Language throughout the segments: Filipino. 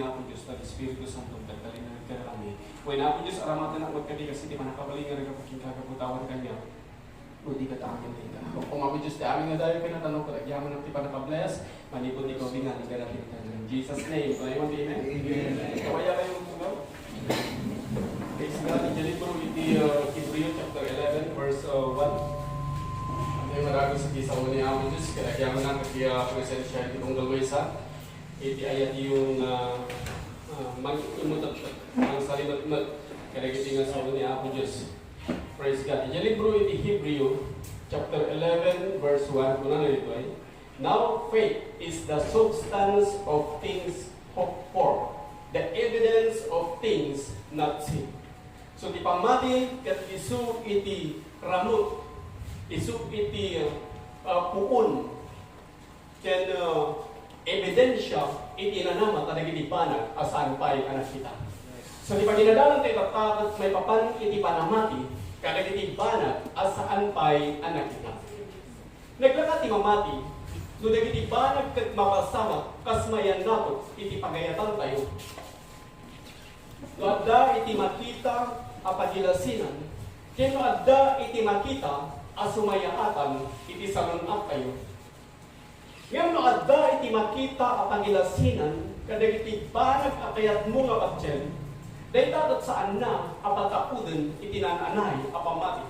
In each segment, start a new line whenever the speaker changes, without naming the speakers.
ni Apo Diyos, na Espiritu Santo, tagdalinan ka na kami. Kung na Apo Diyos, aramatan ang magkadi kasi di manakabalingan rin kapag kagkabutawan kanya. O di ka taamin din ka. Kung Apo Diyos, di amin nga dahil pinatanong ko, nagyaman ng tipa nakabless, manipon ni Kobe nga, hindi ka natin ka. In Jesus' name, kung ayaw din, amen? Kawaya kayo mga praise God, in the libro iti Hebrew chapter 11 verse 1. Ano yung marami sa kisa ko ni Apo Diyos, kaya na kaya presensya itong galwesa. Iti ayat yung mag-imutot ang salimat-mat, kaya kitingan sa ni Apo Diyos. Praise God. In the libro iti Hebrew chapter 11 verse 1, kung ano ito ay, now faith is the substance of things hoped for, the evidence of things not seen. So di pamati kat isu iti ramut, isu iti puun, ken ebidensya iti nanama kadagiti panag saanpay a Nakita. So di paginadalan tayo tatat may papan iti panamati kadagiti panag saanpay a Nakita. Naglaka ti mamati no dagiti panag ket mapasama kasmayan nato iti pagayatan tayo. No adda iti makita apagilasinan, kaya adda iti makita asumayaatan iti salunat kayo. Ngayon no adda iti makita apagilasinan, kadagiti banag akayat mo nga pagtyen, dahil tatat saan na apatapuden iti nananay apamati.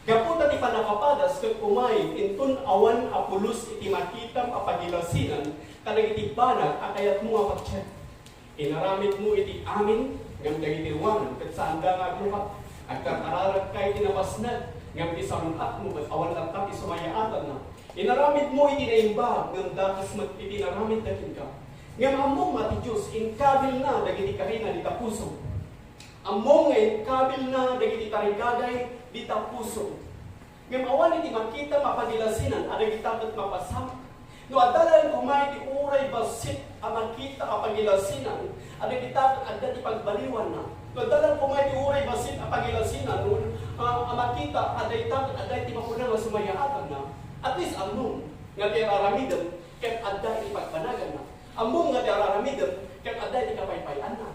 Gaputa ti panakapadas kag umay intun awan apulus iti makitam apagilasinan, kadagiti banag akayat mo nga pagtyen. Inaramit mo iti amin, ngam dagiti ruangan, kat saan da nga agluhat. Agkakararag kay tinabasnad, ngam ti salunat mo, kat awan lantak isumayaatan na. Inaramit mo iti naimbag, ngam dakas iti naramit dakin ka. Ngam among mati Diyos, inkabil na dagiti karina di tapuso. Among nga inkabil na dagiti tarigagay di tapuso. Ngam awan iti makita mapadilasinan, adagiti tapat mapasama. No adalan kumay di uray basit ang makita apagilasinan, ada kita ada di pagbaliwan na. No adalan kumay di uray basit apagilasinan, ang makita ada di mapuna nga sumayaatan na. At least among nga di araramidan ket ada di pagpanagan na. Among nga di araramidan ket ada di kapaypayan na.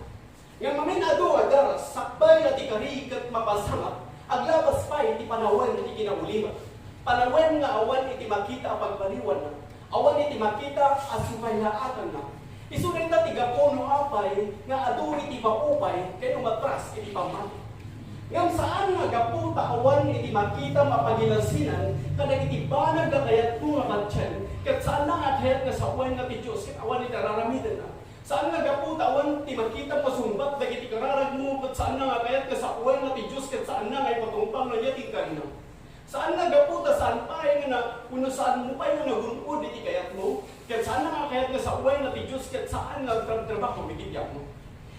Nga maminado adara sakbay nga ti kari ket mapasangat, aglabas pa iti panawen iti kinaulimat. Panawen nga awan iti makita pagbaliwan na. Awan iti makita asumayaatan na. Isunay ta tiga kono apay nga adu iti maupay kaya matras iti pamati. Ngam saan nga gaputa awan iti makita mapagilasinan kadag iti banag nga kayat mo nga matyan kat saan nga kayat nga sa uwan nga ti Diyos kat awan iti raramidan na. Saan nga gaputa awan iti makita masumbat dagiti kararag mo kat saan nga kayat nga sa uwan nga ti Diyos kat saan nga ay patumpang na yating karina. Saan nga gaputa saan pa nga na kuno saan mo pa nga nagunod iti kayat mo ket saan nga kayat nga sa uway na ti Diyos ket saan nga trabaho iti tiyak mo.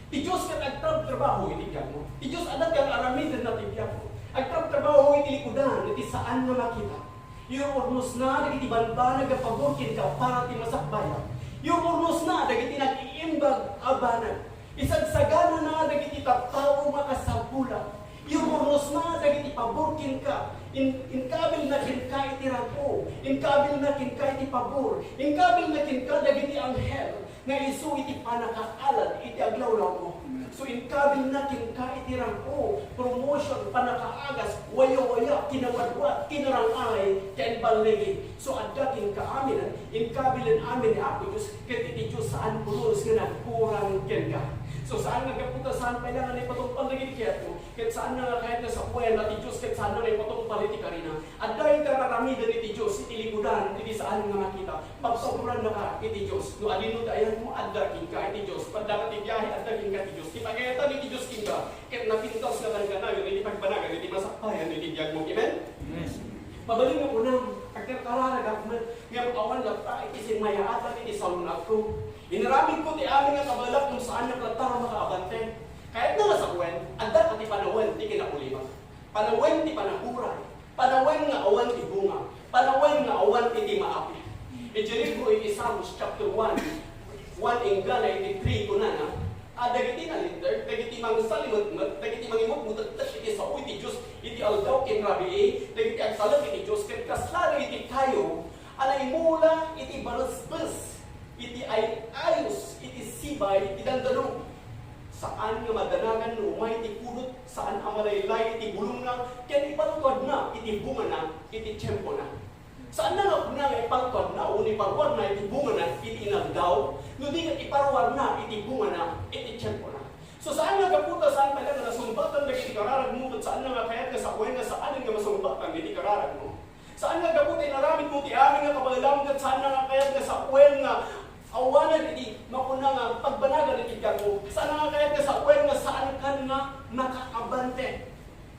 Ti Diyos ket agtrabaho iti tiyak mo. Ti Diyos adat kang aramidan na ti tiyak mo. Agtrabaho iti likudan iti saan nga makita. Yung urnos na dagiti banbanag nga pagurkin ka para ti masakbayan. Yung urnos na dagiti nag-iimbag abanag. Isagsagana na dagiti tattao makasabula. Yung urnos na dagiti paburkin ka. Inkabil na kinka iti rapo, inkabil na kinka iti pabor, inkabil na kinka dagiti anghel, nga isu iti panakaalad iti aglawlaw mo. So inkabil na kinka iti rapo, promotion, panakaagas, waya-waya, kinawadwat, kinarangay, kainbaligi. So adda kinka aminan, inkabilan amin ni Apo Diyos, ket iti Diyos saan pulos nga nagkurang kinka. So saan nga kaputa, saan pa nga na ipatungpal lagi kaya mo, ket saan nga kahit na sa buhay na ti Diyos, ket saan nga ipatungpal iti karina. At dahil kararamidan iti Diyos, iti libudan, iti saan nga makita, pagsobrang na ka iti Diyos. No alino dayan mo, addakin ka iti Diyos. Pagdakat ibiyahe, addakin ka iti Diyos. Ipagayatan iti Diyos king ka, ket napintas na ka yun, iti pagbanagan, iti masakpayan, iti biyag mo. Amen? Yes. Mabaling nga po nang, agkarkararag ako, nga awan lang ta, iti simayaatan, iti salunat ko. Inaramid ko ti amin nga kabalak kung saan naglatara makaabante. Kahit na sa kuwen, adda ti panawen ti kinauliman. Panawen ti panahuray. Panawen nga awan ti bunga. Panawen nga awan ti maapi. Iti libro iti Psalms chapter 1, 1 ingana iti 3 kunana. Dagiti na linder, dagiti mang salimot, dagiti mang imot mutat iti sa uwi ti Diyos, iti aldaw kin rabi, dagiti agsalag iti Diyos, ket kaslalo iti kayo, anay mula iti balasbas. Iti ay ayos, iti siba,
sabbay idandalo. Saan nga madanagan no umay iti kulot, saan ang malaylay iti bulong na, kaya ipalutod na, iti bunga na, iti tiyempo na. Saan na nga nga ipalutod na, o iparwar na, iti bunga na, iti inagdaw, no di ka iparwar na, iti bunga na, iti tiyempo na. So saan nga kaputa, saan pa nga nasumbatan na iti kararag mo, at saan nga kayat nga sa kuwen nga saan nga masumbatan iti kararag mo. Saan nga kaputa inaramid mo, ti aming nga kabalalam, at saan nga kayat nga sa kuwen nga awanan iti mapuna nga pagbanagan iti gago. Saan nga kayat nga sa uwen nga saan ka nga nakakabante.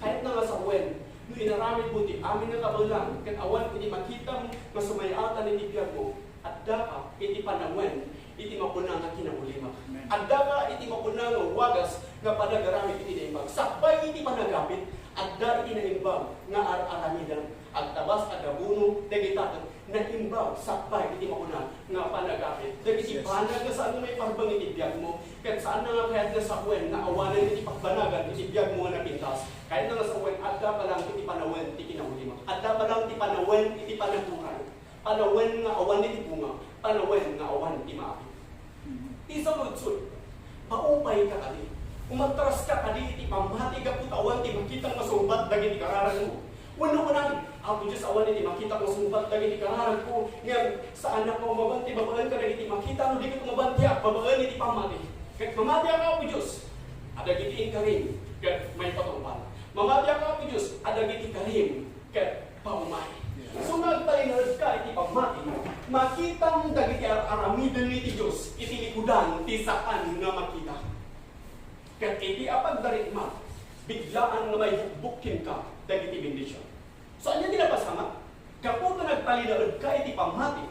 Kahit na nga sa uwen, no inaramid mo ti amin nga kabalang, kat awan iti makita mo nga sumayatan iti gago, at daka iti panawen, iti mapuna nga kinaulimak. At daka iti mapuna nga wagas nga panagaramid iti naimbag. Sakbay iti panagapit, at da iti naimbag nga aramidan. At tabas at gabuno, dagitakan, naimbag, sakbay, iti mauna, nga panagapit. Dagiti banag nga saan may parbang iti biyag mo, kahit saan na nga kahit nga sa uwen, na awanan iti pagbanagan, iti biyag mo nga napintas. Kahit na nga sa uwen, adda pa lang iti panawen, iti kinaulimak. Adda pa lang iti panawen, iti panaturan. Panawen nga awan iti bunga, panawen nga awan iti maapit. Isa lutsud, maupay ka kadi. Umatras ka kadi, iti pamati ka putawan, iti makitang masumbat, dagiti kararan mo. Wano-wanang, ako Diyos awan iti makita ko sumbat dagiti kararag ko. Ngayon, sa anak ko mabanti, babaan ka dagiti makita, no di ka mabanti ak, babaan iti pamati. Kahit mamati ako Diyos, adagiti karim, kahit may patungpan. Mamati ako Diyos, adagiti karim, kahit paumay. So nagtalinod ka iti pamati, makita mo dagiti aramidon iti Diyos, iti likudan, ti saan nga makita. Kahit iti apagdarit ma, biglaan nga may bukbukin ka, dagiti bendisyon. So, anya dinapasama? Kaputo nagtalinaod ka iti pamati,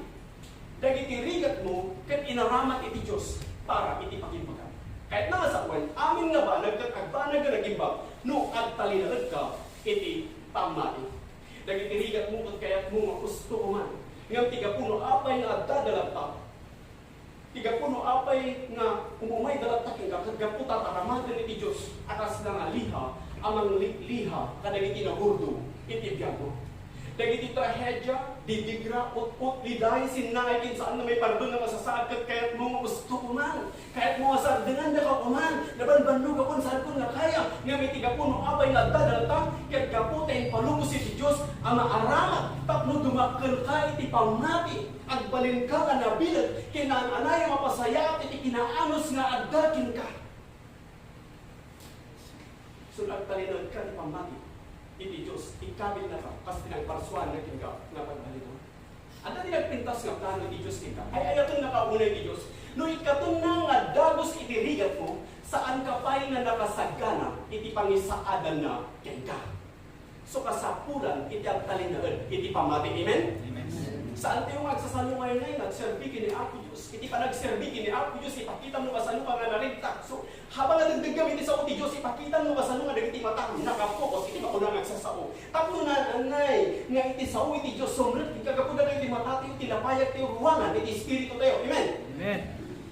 dagiti rigat mo, kat inaramat iti Diyos, para iti pagimbagan. Kahit na sa uwan, amin nga ba, nagkatagbanag ka nagimbag, no agtalinaod ka iti pamati. Dagiti rigat mo, kat kaya't mo makusto ko man. Ngayon, tigapuno apay nga agdadalagta, tigapuno apay nga umumay dalagtakin ka, kat gaputat aramadan iti Diyos, akas na nga liha, amang liha, kadagiti na gurdo, iti biyag mo. Dagiti trahedya, didigra, ut-ut, liday, sinaikin saan na may parbang na masasaad kat kaya't mo gusto kuman. Kaya't mo asardengan na ka kuman. Nabanbannog ako saan ko nga kaya. Nga may tigapuno apay nga dadalata, kaya't kaputin palubos iti Diyos, ang maaramat, tapno dumakkel ka iti pamati, agbalin ka nga nabilat, kinananay mapasaya at iti kinaanos nga agdakin ka. So nagtalinod ka ni pamati, iti Diyos, ikabil na ka, kasi tinagparsuan na kinka, nga pagbalito. At na tinagpintas nga plano iti Diyos kinka, ay ayatong nakauna iti Diyos, no ikatong na nga dagos iti rigat mo, saan ka pa'y nga nakasagana, iti pangisaadan na kinka. So kasapuran, iti agtalinod, iti pamati, amen? Amen. Saan tayo magsasalungay na nagserbikin ni Apo Diyos? Iti pa nagserbikin ni Apo Diyos, ipakita mo kasano ka nga narigtak. So, habang nadagdag gawin sa uti Diyos, ipakita mo kasano nga nagiti matak, nakapokos, iti makunang nagsasao. Tapno na, anay, nga iti sao iti Diyos, sumrit, ikagapunan na iti matati, iti lapayat, iti ruwangan, iti espiritu tayo. Amen? Amen.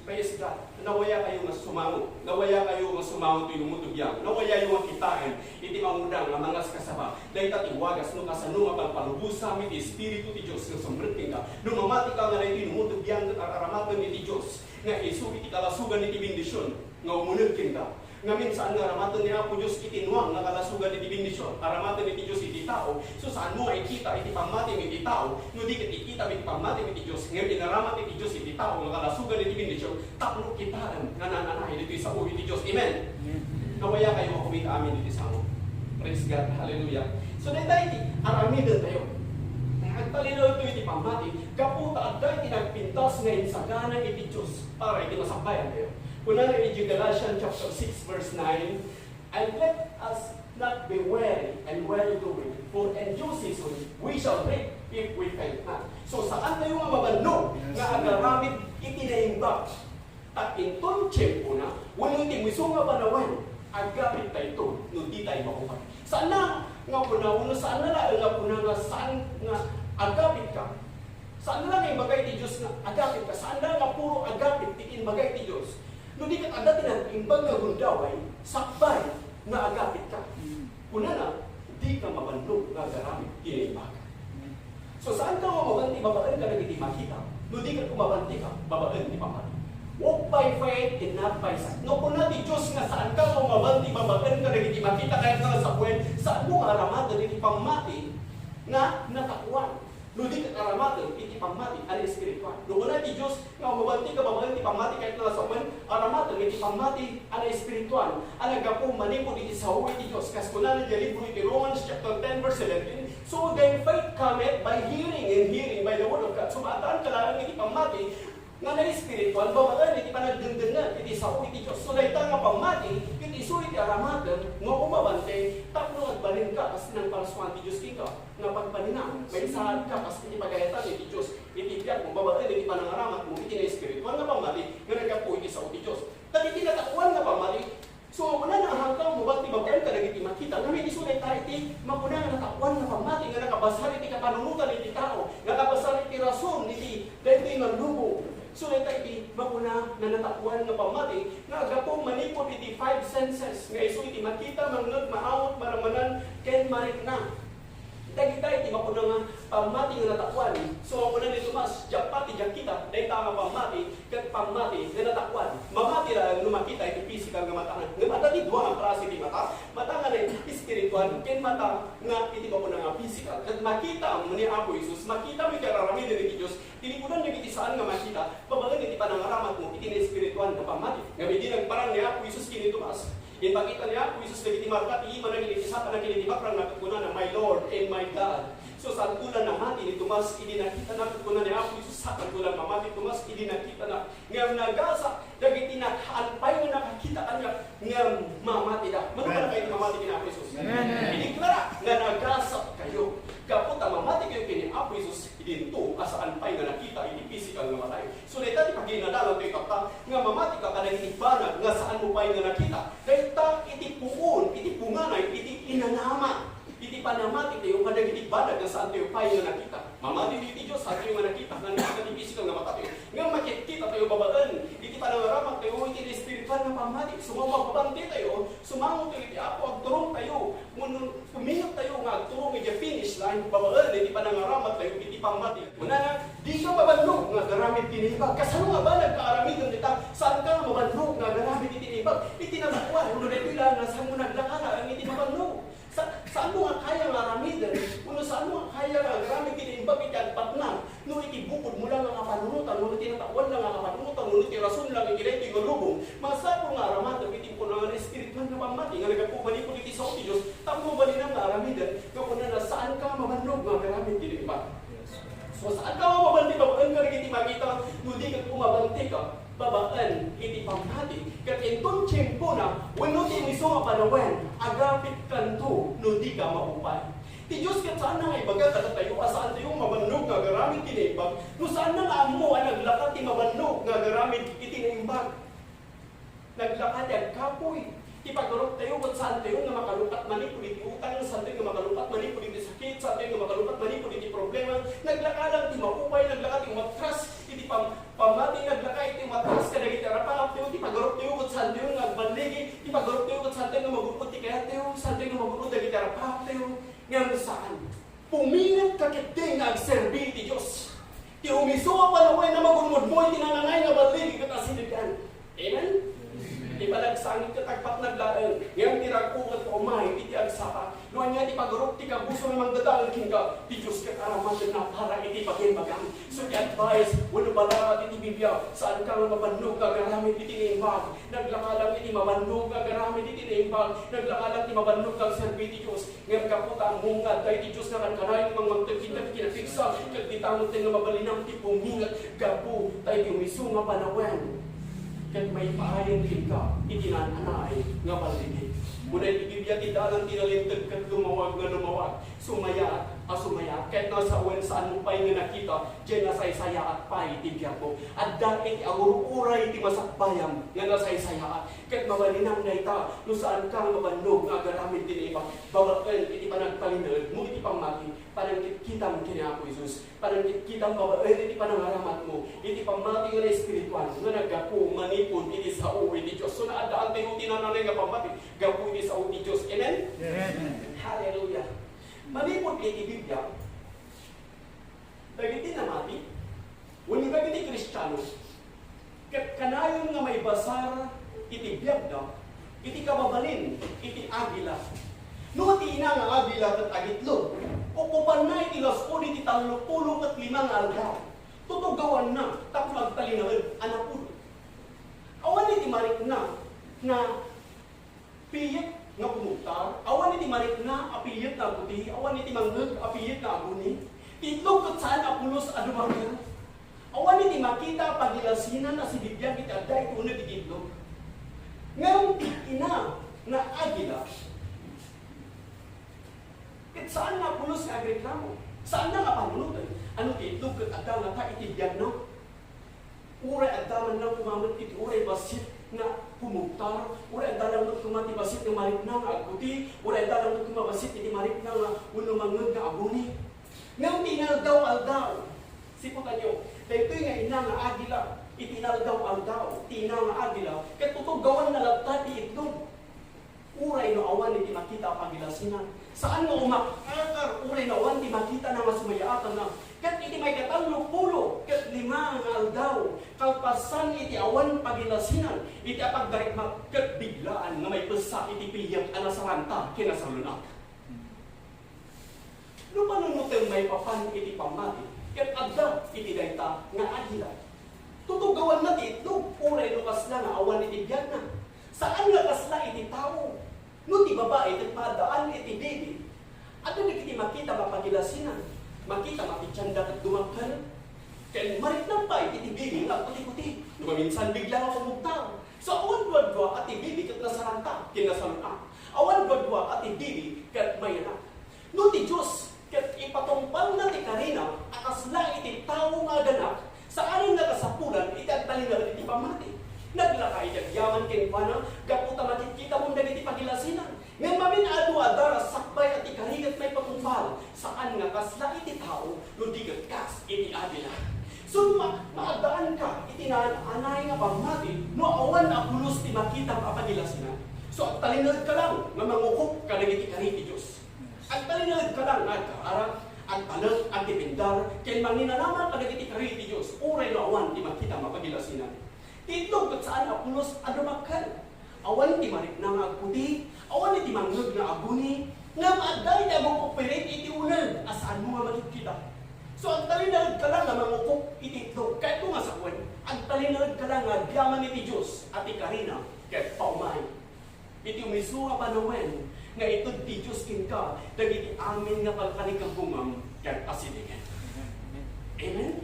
Praise God. Nawaya kayo nga sumango. Nawaya kayo nga sumango ito yung mutubiyang. Nawaya yung nga kitaan. Iti mangudang nga mangas kasaba. Dahil tatiwagas no kasano nga pagpalubusa iti espiritu ti Diyos nga sumriting ka. Nung mamati ka nga na iti mutubiyang at aramatan iti Diyos. Nga isu iti kalasugan iti bendisyon. Nga umunagkin ka. Nga minsan nga aramatan ni Apo Diyos itinuang nga kalasugan iti bendisyon. Aramatan iti Diyos iti tao. So saan mo nga ikita iti pamating iti tao. No di kat ikita iti pamating iti Diyos. Ngayon inaramat iti Diyos iti tao. Nga kalasugan iti bendisyon. Tapno kitaan nga nananahay dito sa uwi iti Diyos. Amen? Nawaya kayo makumita amin iti sa mo. Praise God. Hallelujah. So dahil iti aramidan tayo. Nagtalinaw ito iti pamati. Kaputa at dahil tinagpintas ngayon sa gana iti Diyos. Para iti masakbayan tayo. Kuna na iti Galatians chapter 6 verse 9, and let us not be weary and well-doing, for in due season we shall reap if we faint not. So saan tayo nga mabannog nga agaramid itinaimbag? At inton tiyempo na, walang timiso nga panawan, agapit tayo ito, no di tayo makupag. Saan na nga puna, saan na nga puna nga saan nga agapit ka? Saan na nga yung bagay ti Diyos nga agapit ka? Saan na nga puro agapit tikin bagay ti Diyos? No di kat agad imbag nga gundaway, sakbay nga agapit ka. Kuna na, di ka mabandog nga garamit kinaimbag. So saan ka mabanti, babaan ka nagiti makita? No di ka kumabanti ka, babaan di pamati. Walk by faith and not by sight. No kung natin Diyos nga saan ka mo mabanti, babagan ka, nagiti makita kahit nga sa buwan, saan mo nga aramatan, iti pamati nga natakuan. No di ka aramatan, iti pamati, ang espiritual. No kung natin Diyos nga mabanti ka, babagan, iti pamati kahit nga sa buwan, aramatan, iti pamati, ang espiritual. Ang nagapong manipod, iti sawo, iti Diyos. Kas kung natin libro, iti Romans chapter 10 verse 11, so then faith cometh by hearing, and hearing by the word of God. So mataan ka lang iti pamati, nga na espiritual, babagan, iti panagdengdengan, iti sao, iti Diyos. So dahil nga pamati, iti iso, iti aramatan, nga umabante, tapos nagbalin ka, kasi nang parasuan ti Diyos ika, nga pagpaninang, may saan ka, kasi iti pagayatan, iti Diyos, iti biyak mo, babagan, iti panangaramat mo, iti na espiritual, nga pamati, nga nagkapo, iti sao, iti Diyos. Tag iti natakuan nga pamati, so muna na hanggang mo, ba't babagan ka, nagiti makita, nga may iso na tayo, iti, mapuna nga natakuan nga pamati, nga nakabasar, iti kapanunutan, iti tao, nakabasar, iti rason, iti, dahil iti nga lubo. So ito iti mapuna na natakuan nga pamati nga agapong manipod iti 5 senses nga iso iti makita, mangnag, maawat, maramanan, ken marikna. Dagita iti mapuna nga pamati nga natakuan. So mapuna ni Tomas, japati jakita, dahil nga pamati, ket pamati nga natakuan. Mamati lang lumakita iti physical nga mata. Nga mata ti dua ang klase iti mata. Mata nga na spiritual, ken mata nga iti mapuna nga physical. Ket makita mo ni Apo Jesus, makita mo ikararami din iti Diyos. Tinigunan niya iti saan nga makita, pabagan iti panangaramat mo, iti na espiritual nga pamati. Nga may di nagparang ni Apo Jesus kini Tomas. In makita niya Apo Jesus na iti markat, iima na iti satan na kini makrang natukunan na my Lord and my God. So sa tulan na mati ni Tomas, hindi nakita na tukunan ni Apo Jesus sa tulan na mati Tomas, hindi nakita na nga nagasa, dagiti na anpay nga nakakita kanya nga mamati da. Mano ba na kayo mamati kini Apo Jesus? Iniklara nga nagasa kayo. Kapot ang mamati kayo kini Apo Jesus, idinto asaan pay nga nakita ini physical nga matay. So dahil pag ginadalang tayo kapta, nga mamati ka kada itibanag nga saan mo pay nga nakita. Dahil ta iti puon, iti punganay, iti inanama, iti panamati tayo kada itibanag nga saan tayo pay nga nakita. Mamati iti Diyos sa tayo nga nakita, nga nakita iti physical nga mata tayo. Nga makikita tayo babaan, iti panangaramat tayo, iti spiritual nga pamati. Sumamababante tayo, sumangot tayo iti Apo, agturong tayo, kumingot tayo nga agturong iti finish line, babaan, iti panangaramat tayo, iti pamati. Una na, di ka mabanlog nga garamit tinibag. Kasano nga ba nagkaaramid ng dita? Saan ka mabanlog nga garamit tinibag? Iti namakuan, uno na ito lang, saan mo naglakala, ang iti mabanlog. Saan mo nga kaya nga aramidan? Uno saan mo nga kaya nga garamit tinibag, iti agpatnang. No iti bukod mo lang nga kapanunutan, no iti natakwan lang nga kapanunutan, no iti rason lang, iti ito yung lubong. Masapong nga aramatan, iti po na nga espiritual na pamati, nga nagagpubali po iti sa Diyos, tapos bali na nga aramidan, kapag na saan ka mabanlog nga garamit tinibag. So saan ka mabanti, babaan ka rin iti makita, hindi ka pumabanti ka, babaan iti pamati. Kat itong tiyempo na, wano ti miso nga panawen, agapit kanto, hindi ka maupay. Ti Diyos kat saan na nga ibaga kada tayo, saan tayo mabanlog nga garamit tinibag, no saan na nga amo ang naglakat ti mabanlog nga garamit itinibag. Naglakad ang kapoy. Ipagurot tayo kung saan tayo nga makalupat manipod iti utang, saan tayo nga makalupat manipod iti sakit, saan tayo nga makalupat manipod iti problema. Naglakalang ti maupay, naglakad ti matras, iti pamati, naglakay iti matras, kada iti arapap tayo, ipagurot tayo kung saan tayo nga agbaligi, ipagurot tayo kung saan tayo nga magurot ti kaya tayo, saan tayo nga magurot iti arapap tayo. Nga saan? Pumingat kakiteng nga agserbi iti Diyos. Ti umiso ang panaway na magurmod mo, iti nanangay nga baligi katasiligan. Amen? Ipalagsangit ka tagpat naglaan, ngayon tirakukat ko umay, iti agsaka. Noon nga ti pagurok, ti kabuso na magdadaan kinga, ti Diyos ka karamatan na para iti pagimbagang. So ti advice, wala bala iti bibya, saan ka nga mabanlog ka garamit iti naimbag. Naglakalang iti mabanlog ka garamit iti naimbag. Naglakalang iti mabanlog ka serbi ti Diyos. Ngayon kaputa ang mungad, dahil ti Diyos na kankanay, mga magtagkita, kinafiksa, kagditangot tayo nga mabalinang ti pumingat, gabu, tayo ti umiso nga panawen. Kat may paayang din ka, itinananay nga baligi. Muna ibibigyan ti dalang tinalintag kat lumawag nga lumawag. Sumaya at sumaya. Kahit nasa uwan saan mo pa'y nga nakita, dyan nasaysaya at pa'y tibiyat mo. At dahil ang ururay ti masakbayam nga nasaysaya at. Kahit mabalinang na ita, no saan ka mabanlog nga garamit din iba. Babakan iti panagpalinag mo iti pamati. Panangkit kitang kina Apo Jesus. Panangkit kitang babakan iti panangaramat mo. Iti pamati nga na espiritual. Nga naggapo, manipon, iti sao, iti Diyos. So naadaan tayo tinananay nga pamati. Gapo iti sao, iti Diyos. Amen? Amen. Hallelujah. Manipod iti Biblia, dagiti na mati, wala dagiti Kristiyano, kanayo iti biyag na, iti kababalin, iti agila. No ti ina nga agila kat agitlog, upupan na iti lasko iti 35 aldaw. Tutugawan na, tapos agtalinawin, anak ulo. Awan iti marik na piyet nga pumutar, awan iti marik na apiyet na aguti, awan iti manggag apiyet na aguni, titlog kat saan apulos adumagal. Awan iti makita pagilasinan na si bibiyag iti adda iti unod iti itlog. Ngayon ina na agila, kat saan nga apulos nga agreklamo? Saan na nga panunutan? Ano iti itlog kat adda nga ta iti biyag na? Uray adda man lang kumamit iti uray basit na pumuktar, uray adda lang kumati basit ng marik na nga aguti, uray adda lang kumabasit iti marik na nga unumangag na aguni. Ngayon tinaldaw-aldaw, siputan nyo, dahil ito'y nga ina nga agila, itinaldaw-aldaw, tina nga agila, kaya tutugawan na lagta di itlog. Uray no awan iti makita pagilasinan. Saan nga umakakar, uray no awan iti makita na masumayaatan na, kat iti may 30, kat 5 nga aldaw, kalpasan iti awan pagilasinan, iti apagdarikmat, kat biglaan nga may pesa iti piyang anasaranta kinasalunak. No panunuteng may papan iti pamati, kat adda iti dayta nga agila. Tutugawan na ti itlog, uray no kasla nga awan iti biyag na. Saan nga kasla iti tao? No ti babae iti padaan iti baby. Ato na kiti makita mapagilasinan, makita mapitsanda at dumagkal. Kaya marit ng pa iti baby nga puti-puti. No maminsan bigla nga pumugtaw. So awan dua-dua ati baby kat nasaranta, kinasaluna. Awan dua-dua ati baby kat mayanak. No ti Diyos, kat ipatumpal na ti karina, akasla iti tao nga ganak, sa aning nakasapulan, itagtali na iti pamati. Naglaka itagyaman king pana, gaputa makikita mong dagiti pagilasinan. Ngayon mamin adu-adara, sakbay at ikarigat may patumpal, saan nga kasla iti tao, ludigat kas iti adila. So maadaan ka, itinanay nga pamati, no awan apulos ti makita ang pagilasinan. So at talinod ka lang, nga mangukop ka nagiti kariti Diyos. At talinod ka lang, nagkaarang, ang talag, ang tipindar, kaya manginanaman ka nagiti kariti Diyos, uray no awan ti makita mapagilasinan. Titlog kat saan apulos adumakal. Awan ti marik na nga agputi, awan iti manggag na aguni, nga maaday na mag-operate iti unag, asaan mo nga makikita. So ang talinagad ka lang na mangukop iti itlog, kahit kung nga sa kwan, ang talinagad ka lang nga diyaman iti Diyos at ikarina, kahit paumay. Iti umisuha pa nawen, nga ito di Diyos kinka, dagiti amin nga pagkanikagumam, kahit asidigan. Amen?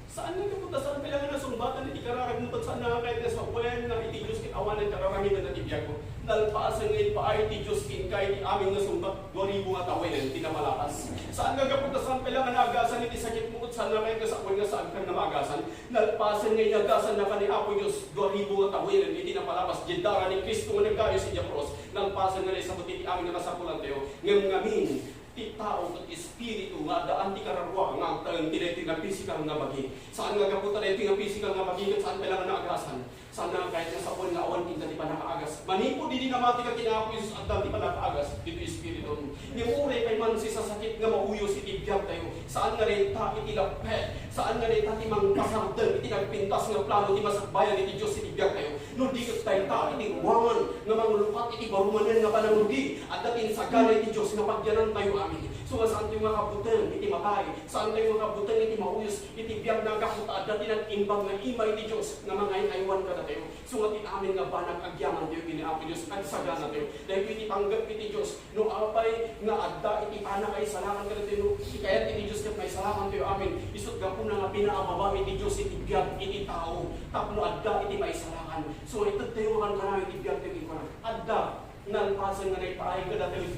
Saan nga kaputasan kailangan na sumbatan iti kararagmutan saan na kahit na sa uwan na iti Diyos kin awan ng kararangin na natibiyag ko. Nalpaasan ngayon pa ay iti Diyos kin kahit iti aming na sumbat 2,000 nga tawinan, tinamalakas. Saan nga kaputasan kailangan na agasan iti sakit mo kung saan na kahit na sa uwan nga saan ka na maagasan. Nalpaasan ngayon agasan na ka ni Apo Diyos 2,000 nga tawinan, iti napalapas. Jendara ni Kristo nga nagkayos iti Diyapros. Nalpaasan nga na isabot iti aming na kasapulan tayo. Ngamin ti tao at espiritu nga daan ti kararwa nga ang tineti nga physical nga bagi. Saan nga kaputan iti nga physical nga bagi saan kailangan na agasan. Saan nga kahit nga sa uwan nga awan tinta ti pa nakaagas. Manipo di namati ka kinako Isus at dati pa nakaagas dito espiritu. Yung uray kay man si sa sakit nga mauyos iti biyag tayo. Saan nga rin ta iti lapet. Saan nga rin ta ti mangpasardan iti nagpintas nga plano ti masakbayan iti Diyos iti biyag tayo. No di kat tayo ta iti uwangan nga mangulupat iti barumanan nga panangudi at datin sagana iti Diyos nga pagyanan tayo amin. So saan tayo makabutan iti matay, saan tayo makabutan iti mauyos, iti biyag nga kaputa at datin ang imbang nga imay iti Diyos nga mga inaywan ka na tayo. So nga amin nga banag agyaman tayo giniapo Diyos at sagana tayo. Dahil iti panggap iti Diyos, no apay nga adda iti pana kay salakan ka na tayo, ikayat iti Diyos kat may salakan tayo amin. Isot ka po na nga pinaababa iti Diyos iti biyag iti tao, tapno adda iti may salakan. So ito tayo nga kanang iti biyag iti kuna. Adda, nalpasan nga na ipaay ka na tayo.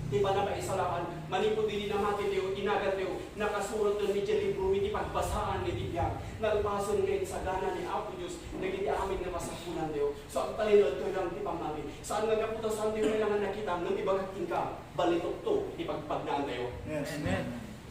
Di ba na maisalakan, manipod din na mati tayo, inagat tayo, nakasulat ng medya libro, iti pagbasaan ni Tibiyag, nalpason ngayon sa gana ni Apo Diyos, nagiti amin na masapunan tayo. So ang talinod tayo lang tipamati. Saan nga kaputa saan tayo kailangan nakita, nung ibagating ka, balitok to, ipagpagnaan tayo.
Yes, amen.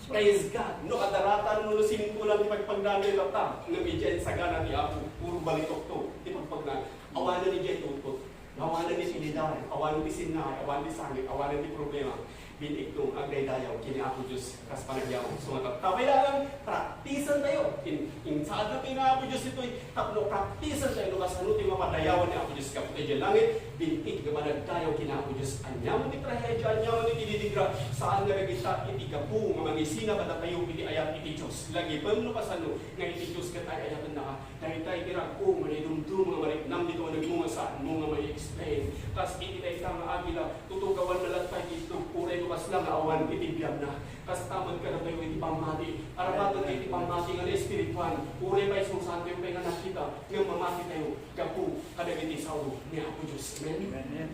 Praise God, no kadaratan no sinimpulan ipagpagnaan tayo lata, ng medya sa gana ni Apo, puro balitok to, ipagpagnaan. Awanan ni Jay tutut. Awanan ni Sinidar, awanan ni Sinay, awanan ni Sangit, awanan ni problema. binigtong agdaydayaw kini Apo Diyos kas panagyaw. So matapay lang praktisan tayo. In saad na Apo Diyos ito'y tapno praktisan tayo kas ano ti mapadayawan ni Apo Diyos kapatay dyan langit bintig na managdayaw kini Apo Diyos. Anyaman ti trahedya, anyaman ti didigra saan nga nagita iti gapu nga magisina kada tayo iti ayat iti Diyos. Lagi pamno kasano nga iti Diyos kat ay ayatan na dahil tayo kira ko manidumdum mga mariknam dito nagmunga saan mo nga mai-explain. Kas iti tayo nga agila tutugawan na lang tayo ito puray lukas lang awan itibiyag na. Kas tamad ka na tayo iti pamati. Arabatan tayo iti pamati nga na espirituan. Puray pa isang santo yung nga nakita nga mamati tayo gapu kadagiti sa ulo ni Apo Diyos. Amen?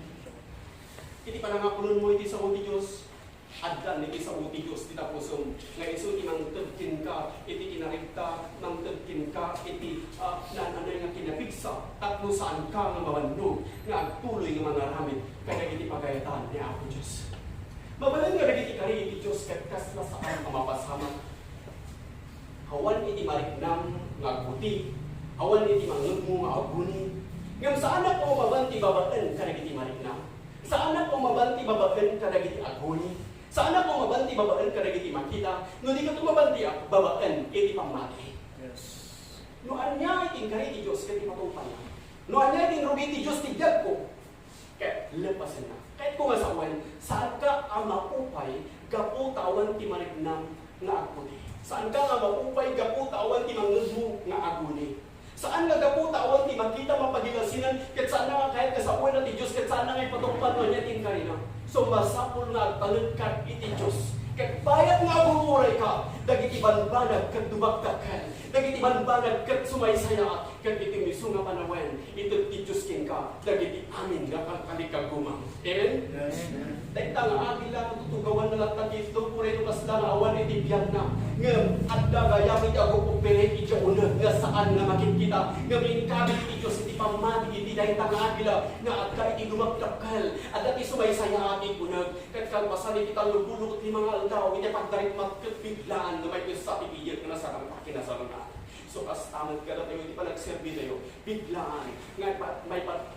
Iti panangapunan mo iti sa ulo ni Diyos. Addan iti sa ulo ni Diyos. Tita pusom. Nga iso iti mang tagkin ka. Iti kinarigta. Mang tagkin ka. Iti nananay nga kinapigsa. Tatlo saan ka nga mawandog. Nga agtuloy nga mga ramit. Kaya iti pagayatan ni Apo Diyos. Mabalan nga nagiti kari iti Diyos katkas na saan ang mapasama. Hawan iti mariknam nga agbuti. Hawan iti mangag mo nga aguni. Ngam sa anak ko mabanti babaan ka nagiti mariknam. Sa anak ko mabanti babaan ka nagiti aguni. Sa anak ko mabanti babaan ka nagiti makita. No di ka tumabanti babaan iti pamati.
Yes.
No anya iting kari iti Diyos kati patupan. No anya iting rugi iti Diyos ti biyag ko. Kaya lepasin na. Kahit kung masawan, saan ka ang maupay, gaputawan ti mariknam nga aguni. Saan ka nga maupay, gaputawan ti mangudmo nga aguni. Saan nga gaputawan ti makita mapagilasinan, kahit saan nga kahit kasapuan na ti Diyos, kahit saan nga ipatungpan mo niya ting karina. So masapul nga talagkat iti Diyos. Kahit bayat nga buburay ka, dagiti banbanag kat dubagdakan, dagiti banbanag kat sumaysaya, kat iti miso nga panawen, ito ti Diyos kin ka, dagiti amin nga kalikaguma. Amen?
Yes.
Dahil nga agila tutugawan na lang takis, doon puray lukas lang awan iti biyag na. Ngam, at dagayamit ako pupere iti unag, nga saan nga makikita, nga minkabit iti Diyos, iti pamati, iti dahil nga agila, nga at ka iti dumagdakal, at iti sumaysaya ating unag, kat kalpasan iti talubulok at limang aldaw, iti pagdarit magkabiglaan na may sa tibiyag na nasarang pakinasarang na. So, as tamad ka na tayo, hindi pa nagserbi tayo, biglaan, nga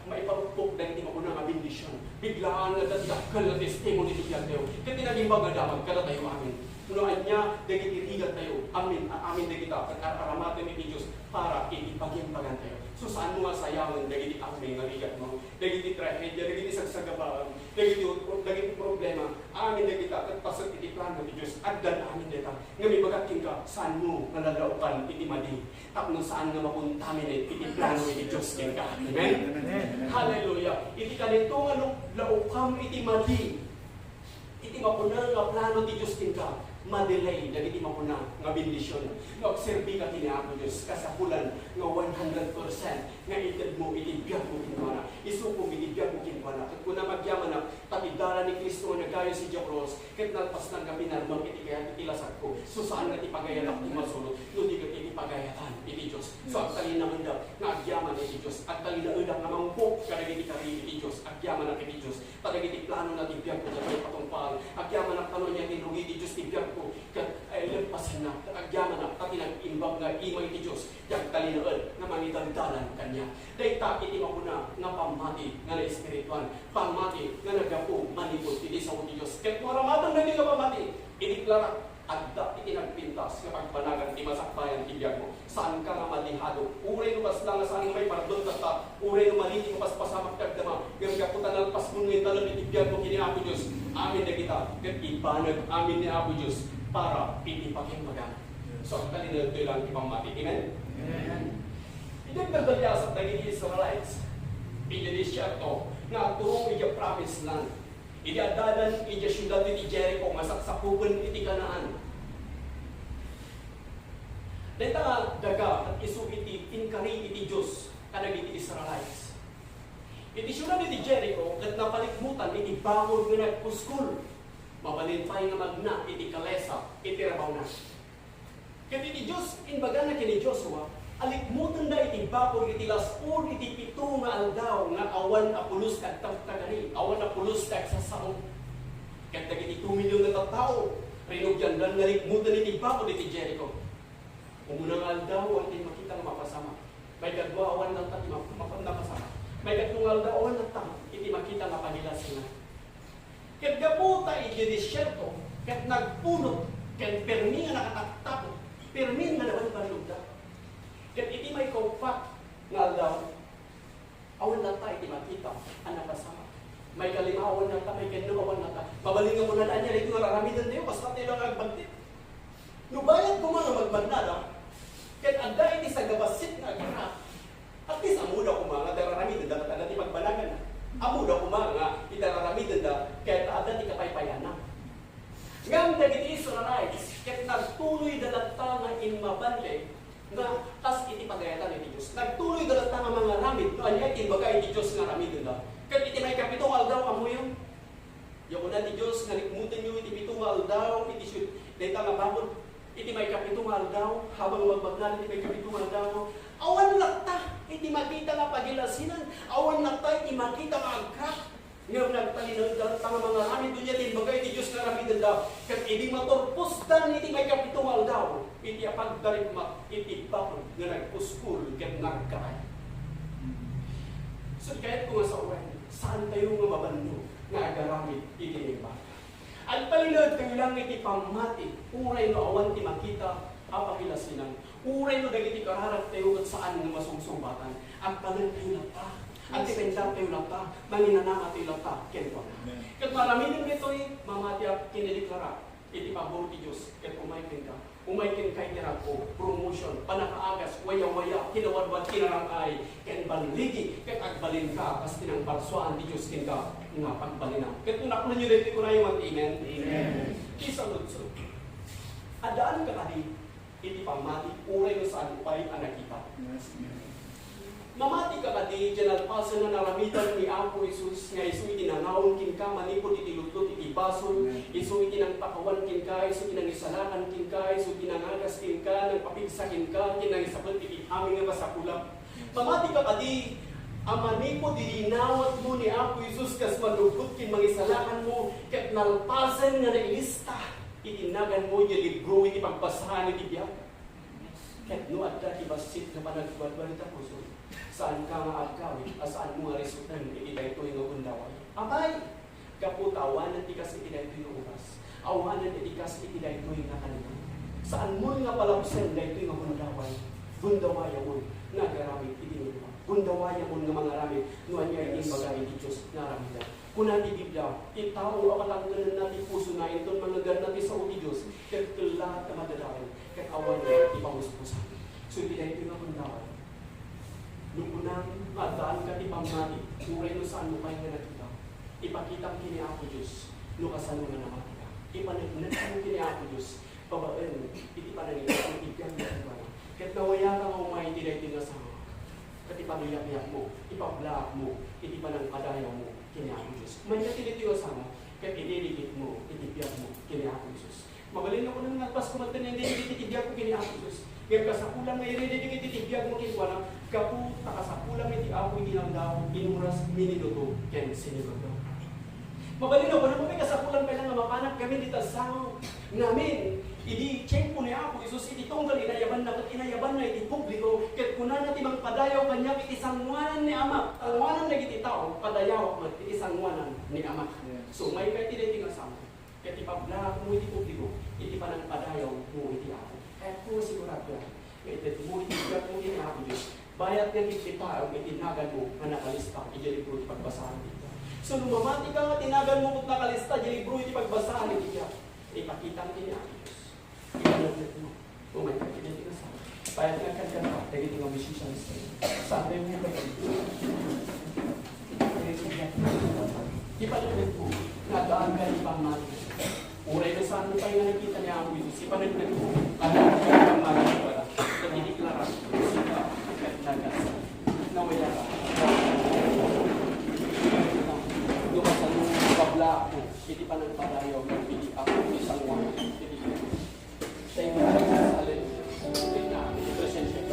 may parupok na hindi mauna nga bindisyon, biglaan na dadakal na testimony bigyan tayo, kasi naging magadamag ka na tayo amin. Unoan niya, daging irigat tayo, amin kita, karamatan ni Diyos, para ipagimbagan tayo. So, saan mo nga sayawan, daging amin nga rigat mo, daging trahedya, daging sagsagabaan, daging problema, amin na kita, at pasat iti plano ni Diyos, agdan amin dita, nga may bagating ka, saan mo nalalaupan, iti madi, tapno saan nga mapuntamin, iti plano iti Diyos kin ka. Amen? Hallelujah. Iti kanito nga laukam, iti madi, iti mapuna nga plano ti Diyos kin ka, madelay, dagiti mapuna nga bendisyon. Nagserbi ka kini Apo Diyos, kasapulan nga 100%, nga itid mo, itibiyag mo kinwana, isupong itibiyag mo kinwana. Kat kung na magyaman na, tapidara ni Kristo na gayo si Diyos, kat nalpas ng kapinarmang itikayat itilasak ko, so saan nga tipagayanak ti masulot, no di ka itipagayatan, iti Diyos. So ang tali naman daw, nga agyaman iti Diyos, at tali na udak nga mangpok, kadagiti kari iti Diyos, agyaman na iti Diyos, kadagiti plano na tibiyag ko, dagiti patungpal, agyaman na tanong niya, tinugi iti Diyos, tibiyag ko, ay lempasan na, agyaman na, pati nag-imbag nga imay ti Diyos, yung talinaan na mangidagdalan kanya. Dahil iti mapuna nga pamati nga na espirituan, pamati nga nagapo, manipod, iti sa ti Diyos. Kaya kung aramatang na nga pamati, iniklara, adda, iti nagpintas, kapag panagan, iti masakbayan, tibiyag mo. Saan ka nga malihado? Uray nupas lang, saan may pardon kata, uray numaliti mo pas pasamak kagdama, yung kaputan ng pasmungan talang itibiyag mo kini Apo Diyos. Amin na kita, kat ipanag, amin ni Apo Diyos, para ipipakimbagan. So, ang talinag ito lang ipamati. Amen? Amen. Hindi nagdalyasap na gini Israelites. Hindi siya ito, na turong iya promised land. Hindi adalan, iya syudad iti Jericho, masaksakupan iti Kanaan. Dahil daga at isu iti inkari iti Diyos, kanag iti Israelites. Iti syudad iti Jericho, kat napalikmutan iti bangod nga nagpuskul. Mabalintay nga magna, iti kalesa, iti rabaw na. Kat iti Diyos, inbaga na kini Joshua, alikmutan na iti bakod, iti laspur, iti pito nga aldaw, nga awan apulos kag tagani, awan apulos kag sasao. Kat iti 2 milyon na tao, rinugyan lang nalikmutan iti bakod, iti Jericho. Umunang aldaw, iti makita nga mapasama. May kadwa, awan lang tati mapasama. May kadwa aldaw, awan lang tama, iti makita nga pagilasin na. Ket gaputa iti disyerto, ket nagpunot, ket permi nga nakataktapo, permi nga naman balugda. Ket iti may kompak nga aldaw, awan na ta iti makita, anak kasama. May kalimawan na ta, may kinuawan na ta. Mabalingan mo na niya, ito nga raramidan tayo, basta tayo lang agbagtit. Nubayad ko mga magbandada, ket adda iti sa gabasit nga agara. At least amuda ko mga, dararamidan da, kat adda ti pagbalagan na. Amuda ko mga, itararamidan da, ket adda ti kapaypayan na. Ngam dagiti Israelites, ket nagtuloy dalata nga inmabanle, nga as iti pagayatan iti Diyos. Nagtuloy dalata nga mga ramid, no anya timbaga iti Diyos nga ramid da. Ket iti may kapitong aldaw amo yun. Yung una ti Diyos, nalikmutan nyo iti pitong aldaw, iti siyut, data nga bakod, iti may kapitong aldaw, habang magbagnan iti may kapitong aldaw, awan lakta, iti makita nga pagilasinan, awan lakta, iti makita nga agkak, ngayon nagtalinaw dalata nga mga ramid, dunya timbaga iti Diyos nga ramid da. Ket iti maturpustan, iti may kapitong aldaw, iti apagdarigma, iti bakod, nga nagpuskul, ket nagkaray. So kahit kung sa uwan, saan tayo nga mabando nga agaramid iti iba? At palinod kayo lang iti pamati, uray no awan ti makita, apakilasinan. Uray no dagiti kararat tayo at saan nga masugsubatan. At palinod kayo lata, at dipendang kayo lata, manginanama tayo lata, kenwa na. Kat maraminin nito'y mamati at kinideklara, iti pabor ti Diyos, kat umaykin ka. Umaykin kay tirako, promotion, panakaagas, waya-waya, kinawadwad, kinarangay, ken banligi, ket agbalin ka, kas tinang parsuan di Diyos kin ka, nga pagbalinaw. Ket kung nakunan nyo dito ko na yung amen. Amen. Kisa lutso. Adaan ka kadi, iti pamati, uray no saanpay ang Nakita. Mamati ka kadi, dyan alpasan na naramitan ni Apo Isus, nga isu iti nangawon kin ka, manipod iti lutot iti basol, isu iti nang pakawan kin ka, isu iti nang isalakan kin ka, isu iti nangagas kin ka, nang papigsa kin ka, kin nang isabot iti aming nga masakulap. Mamati ka kadi, amanipod iti nawat mo ni Apo Isus, kas malugot kin mangisalakan mo, ket nalpasan nga nailista, iti nagan mo, iti libro, iti pagbasahan, iti biyak. Ket no adda ibasit na panagbalita puso. Saan ka nga agkawin, saan mo nga resultan, iti dahito yung undaway. Abay, kaputawan at ikas iti dahito yung ubas. Awanan at ikas iti dahito yung nakalimutan. Saan mo nga palabusan dahito yung undaway. Gundawaya mo, nagaramit iti nila. Gundawaya mo nga mga ramit, nuan niya iti bagay iti Diyos na ramitan. Kuna di Biblia, itaw o kalangganan natin puso na ito, mga ganati sa uti Diyos, kaya lahat na madadawin, kaya awan niya ipanguspusan. So iti dahito yung undaway. Nung unang madaan ka di pamati, uray no saan mo kayo nga nakita. Ipakita kini Apo Diyos, no kasano nga namati ka. Ipanagnan mo kini Apo Diyos, babaen, iti panangin, ang ibigyan mo ang iba. Kahit nawaya ka nga umay, tinay tinasama. Kat ipamiyak-iyak mo, ipablaak mo, iti panang padayaw mo, kini Apo Diyos. May natinitiwasama, kahit idiligit mo, itibiyag mo, kini Apo Diyos. Mabalin ako nang nagpas kumantan na hindi itibiyag ko kini Apo Diyos. Ngayon kasakulang na irididig itibiyag mo kinwala, kaputa kasakulang iti Apo itinangdaw, inuras miniluto, ken siniluto. Mabalin ako na may kasakulang pa lang nga mapanap kami dito sa namin. Idi check po ni Apo Isus, iti tunggal inayaban na iti publiko, ket kunan natin magpadayaw kanya iti sangwanan ni Ama. Sangwanan na iti tao, padayaw mat iti sangwanan ni Ama. So may kay iti nga sama. Ket ipabla mo iti publiko, iti panang padayaw mo iti Apo. Kaya po sigurado yan. Iti mo iti mo iti Apo Diyos. Bayat nga iti tao, itinagan mo nga nakalista, iti libro iti pagbasahan iti. So lumamati ka nga tinagan mo kung nakalista, iti libro iti pagbasahan iti. Ipakita iti Apo Diyos. Ipanaglit mo. Umay ka, iti nga sa bayat nga kagyan ka, dahil iti nga musician sa'yo. Sabi mo ka ito. Ipanaglit mo, nadaan ka ipang mati. Uray na saan mo tayo nga nakita niya Apo Diyos. Ipanaglit mo, nadaan ka ipang mati pala. Nagdideklara, sika, at nagas. Nawala ka. Lumasan mo, babla ako. Iti pa ng padayaw, iti ako, isang wang, iti ko. Tayo mo lang sa alin. Iti na, iti presensya.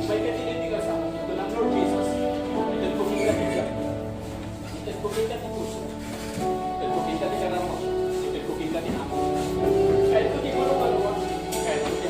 May katiniti ka sa akin. Ito ng Lord Jesus. Ito ko kita tiga. Ito ko kita ti puso. Ito ko kita ti karama. Ito ko kita ti ako. Kahit ito di ko lumaluwa. Kahit ito di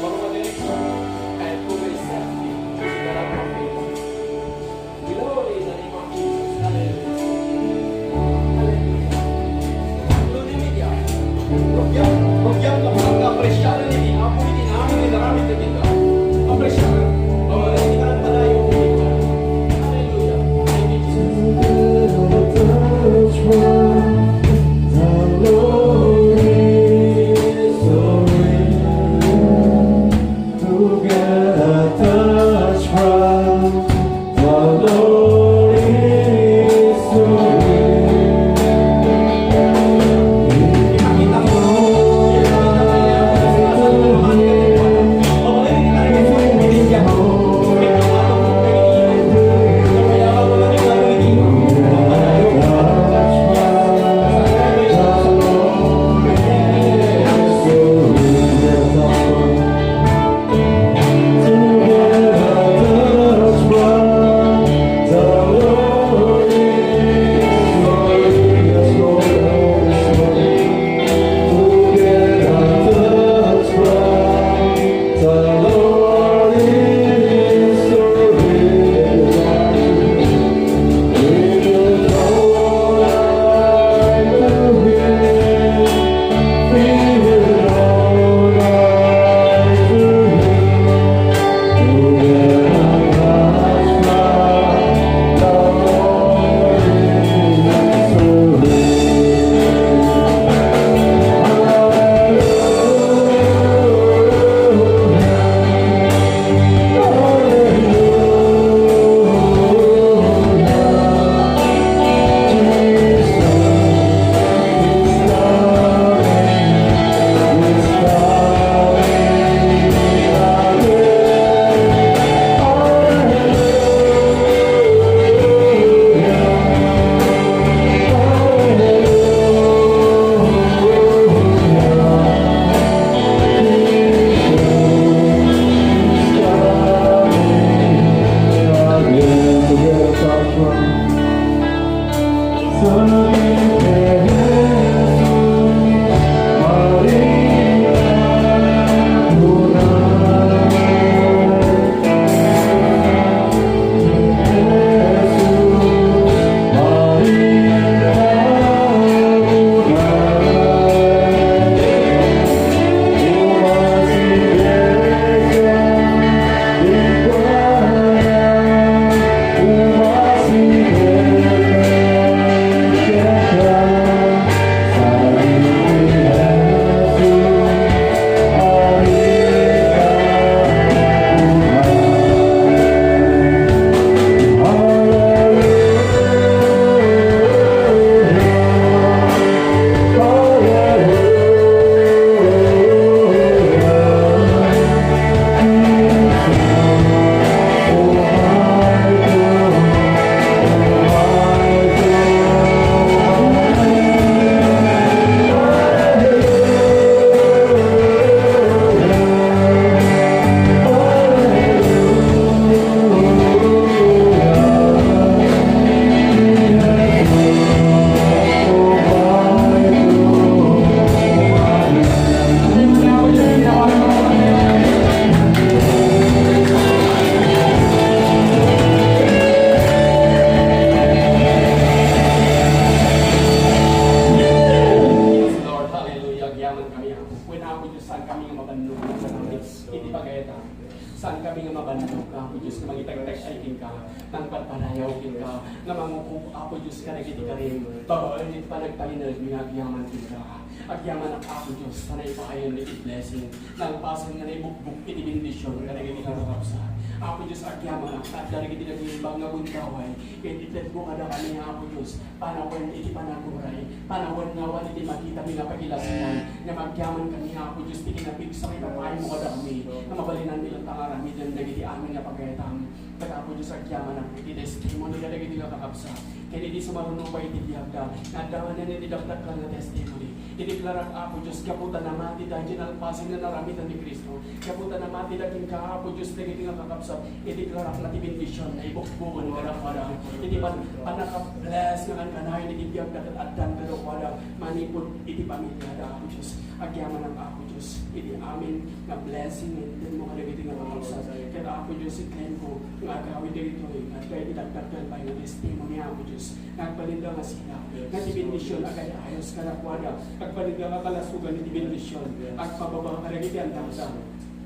Saan kami nga mabananaw ka, Apo Diyos, na magitag-tag-aikin ka, nang pagpanayawin ka, na mangukup, Apo Diyos, ka nagiti ka rin, babalit pa nagpalinag, agyaman ka. Agyaman ang Apo Diyos, sanay pa kayo na i-blessing, nang pasan nga na ibukbuk, iti-bendisyon, ka nagiti ka kakapsa. Apo Diyos, agyaman ang at nagiti na gimbang nga buntaway, iti-tet mo kada kami, Apo Diyos, panawan iti panaguray, panawan nga iti makita mi nga pagilasinan, na magyaman kami, Apo Diyos, itinapig sa kinapahay mo kada kami, na mabalinan nilang tangarami, dyan nagiti amin nga pagkayatang, Apo Diyos, agyaman ang iti-testimony, ka nagiti ka kakapsa, kaya di sa marunong pa iti-diagda, na dawan na nitidagdag ka na testimony, iti-klarak, Apo Diyos, kaputa na mati, dahil alpasin na naramitan ni Kristo, kaputa na mati, dahil ka, Apo Diyos, nagiti ka kakapsa, iti-klarak na tibindisyon, na ibukbukan ka na para, iti-panaka-bless nga kanay, iti-diagdag at adan ka na para, manipod, iti-pamilya, Apo Diyos, agyaman ang Apo Diyos, iti-amin, na blessing, din mo ka nagiti ka kakapsa, kaya Apo Diyos, iklaim ko, nga gawin dito, at kaya itagdagdag pa yung testimony, Apo Diyos, nagpalinda nga sila, na tibindisyon, agad ayos ka na kwada, nagpalinda nga kalasugan, iti-bindisyon, at pababa ka nagiti ang damdam,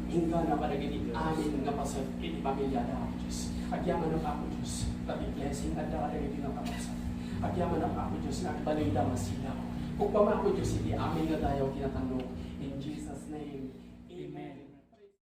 hingga na paragiti amin nga pasat iti pamilya na Apo Diyos. Agyaman ang Apo Diyos, pati blessing at nakaragiti nga kapasat. Agyaman ang Apo Diyos na agbalida nga sila. Kung pa Apo Diyos, iti amin nga tayo kinatanong. In Jesus' name, Amen.